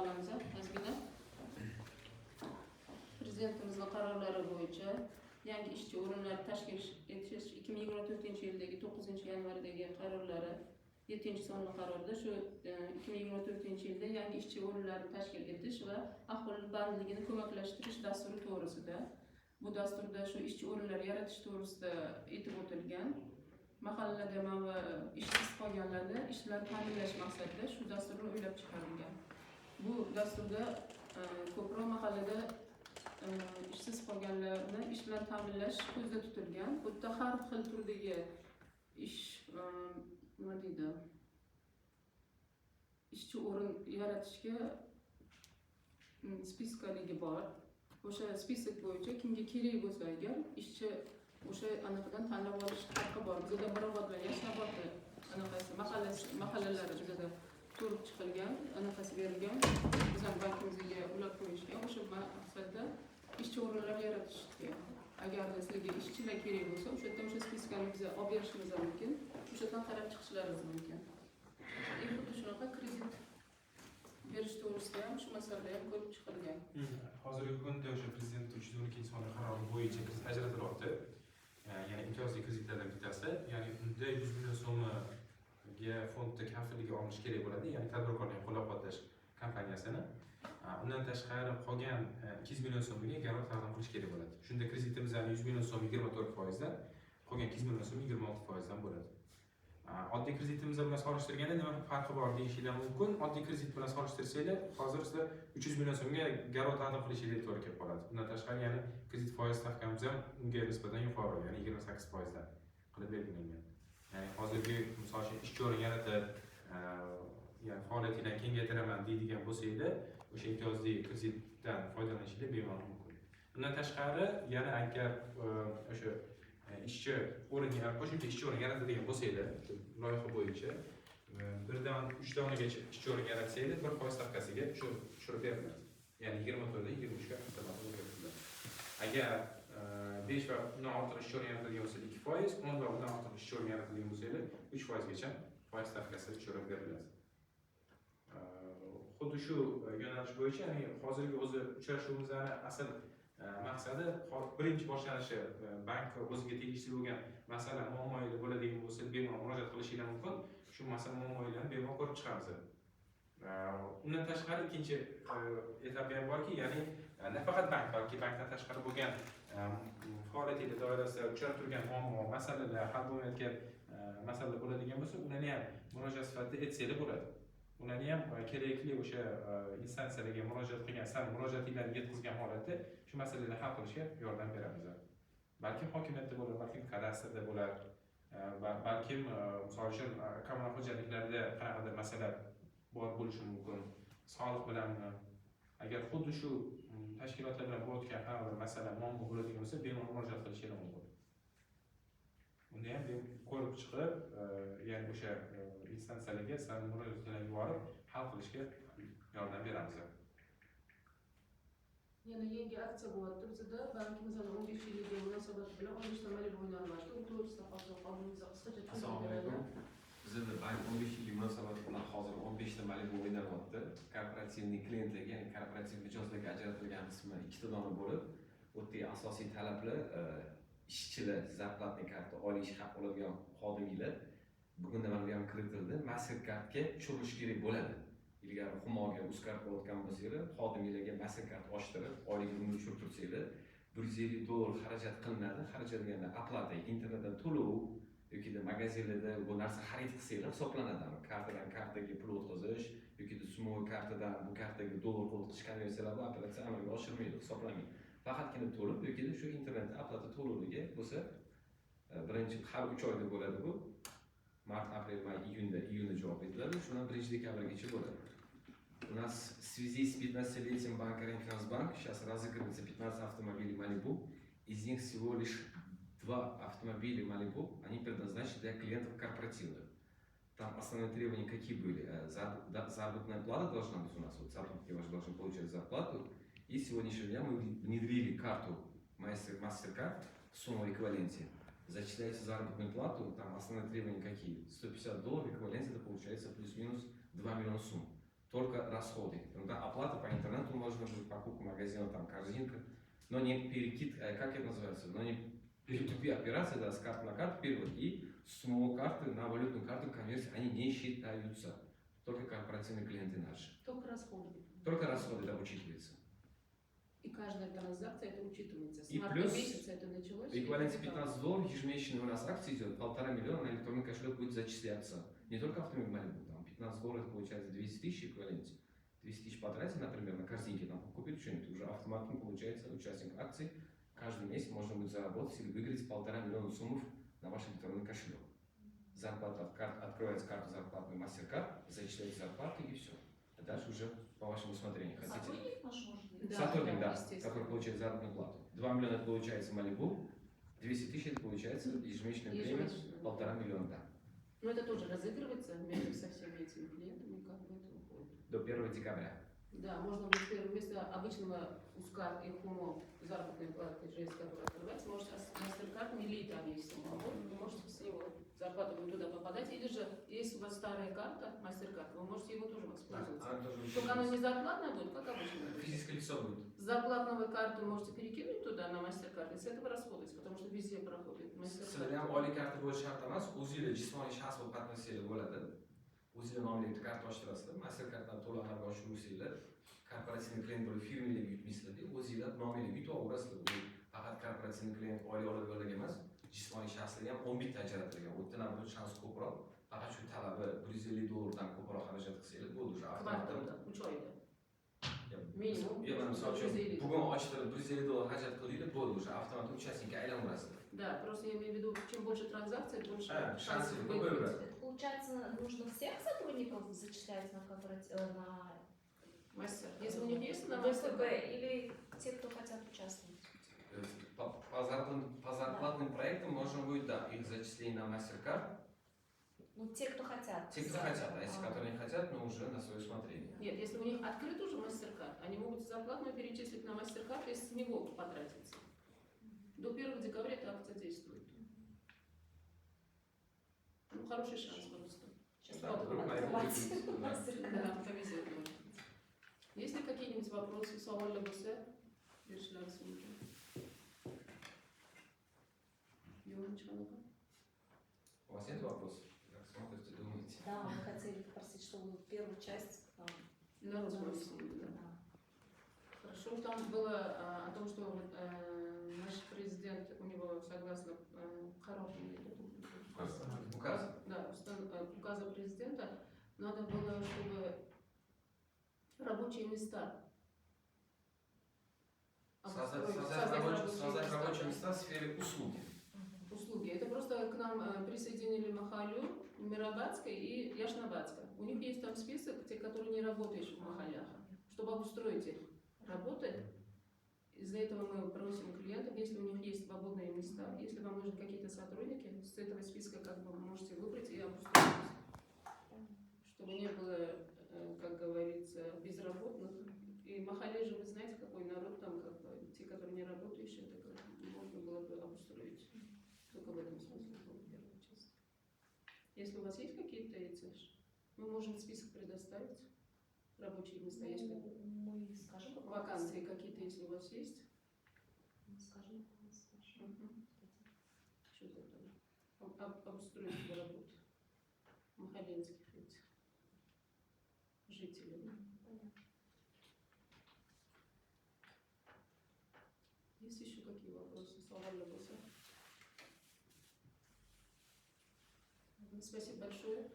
olamiz. Ozgina Prezidentimizning qarorlari bo'yicha yangi ishchi o'rinlar tashkil etish 2024-yildagi 9-yanvardagi qarorlari 7-sonli qarorda shu 2024-yilda yangi ishchi o'rinlarini tashkil etish va aholi bandligini ko'maklashtirish dasturi to'g'risida. Bu dasturda shu ishchi o'rinlar yaratish to'g'risida aytib o'tilgan. Mahallada va ishsiz qolganlarni ishlar ta'minlash maqsadida shu dasturni o'ylab chiqarilgan. Bu dasturda ko'proq mahallada ishsiz qolganlarni ish bilan ta'minlash ko'zda tutilgan. Bu yerda har xil turdagi ish nima deydi? Ishchi o'rin yaratishga spiskaligi bor. O'sha spisak bo'yicha kimga kerak bo'lsa agar ishchi o'sha anaqadan tanlab olish haqqi bor. Bizda Mirobod va Yashnobodda anaqasi mahallalari bizda ko'rib chiqilgan, anaqasi berilgan. Biz ham bankimizga ulab qo'yishgan. O'sha maqsadda ishchi o'rinlar yaratishga. Agar sizlarga ishchilar kerak bo'lsa, o'sha yerdan o'sha spiskani bizga olib berishimiz mumkin. O'sha yerdan qarab chiqishlaringiz mumkin. Xuddi shunaqa kredit berish to'g'risida ham shu masalada ham ko'rib chiqilgan. Hozirgi kunda o'sha prezident 312-sonli qarori bo'yicha kredit ajratilyapti. Ya'ni imtiyozli kreditlardan bittasi, ya'ni unda 100 million so'mga fondda kafilligi olinish kerak bo'ladi, ya'ni tadbirkorlarni qo'llab-quvvatlash kompaniyasini. Undan tashqari qolgan 200 million so'mga garant taqdim qilish kerak bo'ladi. Shunda kreditimiz 100 million so'm 24%, qolgan 200 million so'm 26% dan bo'ladi. Oddiy kreditimiz bilan solishtirganda nima farqi bor deyishinglar mumkin. Oddiy kredit bilan solishtirsanglar, hozir sizlar 300 million so'mga garov taqdim qilishinglar to'g'ri kelib qoladi. Bundan tashqari yana kredit foiz stavkamiz ham unga nisbatan yuqori, ya'ni 28% dan qilib belgilangan. Ya'ni hozirgi misol uchun ishchi o'rin yaratib, ya'ni faoliyatinglarni kengaytiraman deydigan bo'lsanglar, o'sha imtiyozli kreditdan foydalanishinglar bemalol mumkin. Bundan tashqari yana agar o'sha ishchi o'rin qo'shimcha ishchi o'rin yaratadigan bo'lsanglar, loyiha bo'yicha 1dan 3 donagacha ishchi o'rin yaratsanglar, 1% stavkasiga tushirib beriladi. Ya'ni 24 dan 23 ga avtomatik o'zgartiriladi. Agar 5 va undan ortiq ishchi o'rin yaratadigan bo'lsa 2%, 10 va undan ortiq ishchi o'rin yaratadigan bo'lsanglar 3% gacha foiz stavkasi tushirib beriladi. Xuddi shu yo'nalish bo'yicha, ya'ni hozirgi o'zi uchrashuvimizning asl maqsadi birinchi boshlanishi bank o'ziga tegishli bo'lgan masala muammolar bo'ladigan bo'lsa bemalol murojaat qilishinglar mumkin. Shu masala muammolarni bemalol ko'rib chiqamiz. Undan tashqari ikkinchi etapi ham borki, ya'ni nafaqat bank, balki bankdan tashqari bo'lgan faoliyat doirasida uchrab turgan muammo, masalalar, hal bo'lmayotgan masalalar bo'ladigan bo'lsa, ularni ham murojaat sifatida etsanglar bo'ladi. Ularni ham kerakli o'sha instansiyalarga murojaat qilgan, san murojaatinglarni yetkazgan holatda shu masalalarni hal qilishga yordam beramiz. Balki hokimiyatda bo'lar, balki kadastrda bo'lar, balki misol uchun kommunal xo'jaliklarda qanaqadir masala bor bo'lishi mumkin. Soliq bilan agar xuddi shu tashkilotlar bilan bo'layotgan har bir masala muammo bo'ladigan bo'lsa, bemalol murojaat qilishingiz mumkin. Uni ham ko'rib chiqib, ya'ni o'sha instansiyalarga san murojaatlarni yuborib, hal qilishga yordam beramiz. Yana yangi aksiya bo'lyapti. Bizda bankimizning 15 yilligiga munosabat bilan 15 ta malibu o'ynalmoqda. U to'g'risida hozir oldimizga qisqacha tushuntirib beradi. Bizda bank 15 yillik munosabat bilan hozir 15 ta malibu o'ynalmoqda. Korporativniy klientlarga, ya'ni korporativ mijozlarga ajratilgan qismi 2 ta dona bo'lib, o'tdagi asosiy talablar ishchilar, zarplatniy karta, oylik ish haqi oladigan xodimlar bugundan mana bu ham kiritildi. Mastercardga tushirish kerak bo'ladi. Ilgari Humoga Uzcard qilayotgan bo'lsanglar, xodimlarga Mastercard ochtirib, oyligini tushirib tursanglar, $150 xarajat qilinadi. Xarajat deganda oplata, internetdan to'lov yoki magazinlarda bu narsa xarid qilsanglar hisoblanadi. Kartadan kartaga pul o'tkazish yoki summa kartadan bu kartaga dollar o'tkazish konversiyalar bu operatsiya amalga oshirmaydi, hisoblanmaydi. Faqatgina to'lib yoki shu internet oplata to'loviga bo'lsa, birinchi har 3 oyda bo'ladi bu. Mart, aprel, may, iyunda javob etiladi. Shundan 1-dekabrgacha bo'ladi. У нас в связи с 15-летием банка Ренфинансбанк сейчас разыгрывается 15 автомобилей Malibu. Из них всего лишь 2 автомобиля Malibu, они предназначены для клиентов корпоративных. Там основные требования какие были? Заработная плата должна быть у нас, вот сотрудники ваши должны получать зарплату. И с сегодняшнего дня мы внедрили карту MasterCard в сумму эквиваленте. Зачисляете заработную плату, там основные требования какие? $150 в эквиваленте, это получается плюс-минус 2 миллиона сумм. только расходы. Иногда оплата по интернету можно быть, покупка магазина, там корзинка, но не перекид, как это называется, но не P2P операция, да, с карты на карту перевод и сумму карты на валютную карту конверсии, они не считаются. Только корпоративные клиенты наши. Только расходы. Только расходы, да, учитываются. И каждая транзакция это учитывается. С И марта плюс месяца это началось. В эквиваленте $15 ежемесячно у нас акции идет, $1,5 миллиона на электронный кошелек будет зачисляться. Не только автомобиль Malibu, там $15 получается 200 тысяч в эквиваленте. 200 тысяч потратить, например, на корзинке, там купить что-нибудь, уже автоматом получается участник акций. Каждый месяц можно будет заработать или выиграть $1,5 миллиона сумм на ваш электронный кошелек. Зарплата открывается карта зарплатный MasterCard, зачисляется зарплаты и все. А дальше уже по вашему усмотрению. Хотите? Сотрудник наш может быть? Да, Сотрудник, да, естественно. который получает заработную плату. 2 миллиона это получается Malibu, 200 тысяч это получается ежемесячная премия, Ежемесячно. $1,5 миллиона, да. Но это тоже разыгрывается вместе со всеми этими клиентами, как бы это уходит. До 1 декабря. Да, можно будет вместо обычного УСКА и ХУМО заработной платы ЖС, который открывается, может MasterCard или там есть самого, вы можете с него зарплата будет туда попадать, или же если у вас старая карта MasterCard, вы можете его тоже воспользоваться. Она тоже Только она не зарплатная будет, как обычно. физическое лицо будет. С зарплатной карты можете перекинуть туда на MasterCard и с этого расходуйте, потому что везде проходит Sizlarga ham MasterCard. oliy karta bo'lishi shart emas, o'zingiz jismoniy shaxs bo'lib qatnashsanglar bo'ladi. O'zingiz nomli karta ochtirasizlar, MasterCarddan to'liq amalga oshiruvsizlar, korporativ klient bo'lib firmalarga yutmaysizlar, o'zingizlar nomingizga yutaverasizlar. Bu faqat korporativ klient oila olib yo'llarga emas, jismoniy shaxslarga ham 10 bitta ajratilgan. U yerda navbat shans ko'proq, faqat shu talabi $150 dan ko'proq xarajat qilsanglar bo'ldi, o'sha avtomatdan. Квартал, учойда. Minimum. Я mana misol uchun 150. bugun ochtirib $150 xarajat qildinglar, bo'ldi, o'sha avtomat участникка aylanverasizlar. Да, просто я имею в виду, чем больше транзакций, больше шансы шансов выиграть. выиграть. Это получается, нужно всех сотрудников зачислять на Мастер. Если у них есть на ВСБ MasterCard, или те, кто хотят участвовать? По зарплатным проектам можно будет, да, их зачисление на MasterCard. Ну, те, кто хотят. Те, кто хотят, а если которые не хотят, ну уже на свое усмотрение. нет, если у них открыт уже MasterCard, они могут зарплатную перечислить на MasterCard и с него потратиться. До 1 декабря эта акция действует. Ну, хороший шанс просто. Сейчас Да, буду вдруг открывать. мои Да, MasterCard. повезет, может быть. Есть ли какие-нибудь вопросы? Сауаль Лабусе? Решляк Сумки. Юрий Чанова? У вас нет вопросов? Как смотрите, думаете? Да, мы хотели попросить, чтобы первую часть На русском языке, да. да. Хорошо, там было о том, что наш президент, у него согласно хорошему Указ. да, указа президента, надо было, чтобы рабочие места Создать рабочие места в сфере услуги. услуги. Это просто к нам присоединили Махалю, Мирабадска и Яшнабадска. У них есть там список, те, которые не работают в Махалях, чтобы обустроить их работать. Из-за этого мы просим клиентов, если у них есть свободные места, если вам нужны какие-то сотрудники, с этого списка как бы вы можете выбрать и обустроить. Чтобы не было, как говорится, безработных. И Махале же, вы знаете, какой народ там, как бы, те, которые не работающие, это как можно было бы обустроить. Только в этом смысле была первая часть. Если у вас есть какие-то эти, мы можем список предоставить. Рабочие места, если Мы скажем, как вакансии какие-то, если у вас есть. Мы скажем, Что-то там обустроить для работы махаленских этих жителей. Понятно. Есть еще какие вопросы? Слова для Спасибо большое.